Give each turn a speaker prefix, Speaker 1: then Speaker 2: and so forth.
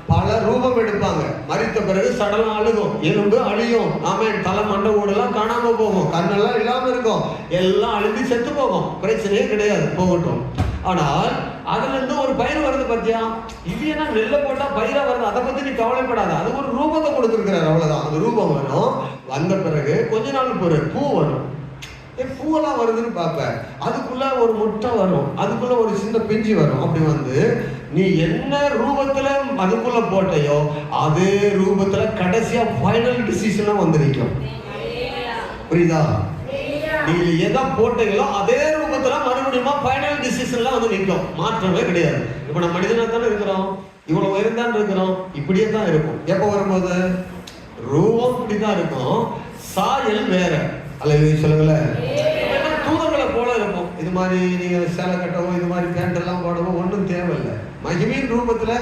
Speaker 1: பல ரூபம் எடுப்பாங்க. மரித்த பிறகு சடலம் அழுகும், எலும்பு அழியும், ஆமென். தலை மண்டை ஓடெல்லாம் காணாம போகும், கண்ணெல்லாம் இல்லாம இருக்கும், எல்லாம் அழிந்து செத்து போகும். பிரச்சனையே கிடையாது, போகட்டும். ஆனால் அதுல இருந்து ஒரு பயிர் வருது பத்தியா, இது என்ன நெல்ல போட்டா பயிரா வருது, அதை பத்தி நீ கவலைப்படாத. அது ஒரு ரூபத்தை கொடுத்துருக்கிறார், அவ்வளவுதான். அந்த ரூபம் வரும். வந்த பிறகு கொஞ்ச நாள் பிறகு பூ வரும். பூவெல்லாம் வருதுன்னு பார்ப்பேன், அதுக்குள்ள ஒரு முட்டை வரும், அதுக்குள்ள ஒரு சின்ன பிஞ்சு வரும். அப்படி வந்து நீ என்ன ரூபத்துல அதுக்குள்ள போட்டையோ அதே ரூபத்துல கடைசியா ஃபைனல் டிசிஷனா வந்து நிற்கும். புரியுதா? நீங்க எதை போட்டீங்களோ அதே ரூபத்துல மறுபடியும் ஃபைனல் டிசிஷன்ல வந்து நிற்கும். மாற்றமே கிடையாது. இப்ப நம்ம மனிதனா தானே இருக்கிறோம், இவ்வளவு உயர்ந்தான் இருக்கிறோம், இப்படியே தான் இருக்கும். எப்ப வரும்போது ரூபம் இப்படிதான் இருக்கும், சாயல் வேற. அல்லேலூயா சொல்லுங்களேன். தூதர்களை போல இருக்கும். இது மாதிரி நீங்க சேலை கட்டவோ இது மாதிரி பேண்ட் எல்லாம் போடவோ ஒன்றும் தேவையில்லை. மகிமையின் ரூபத்துல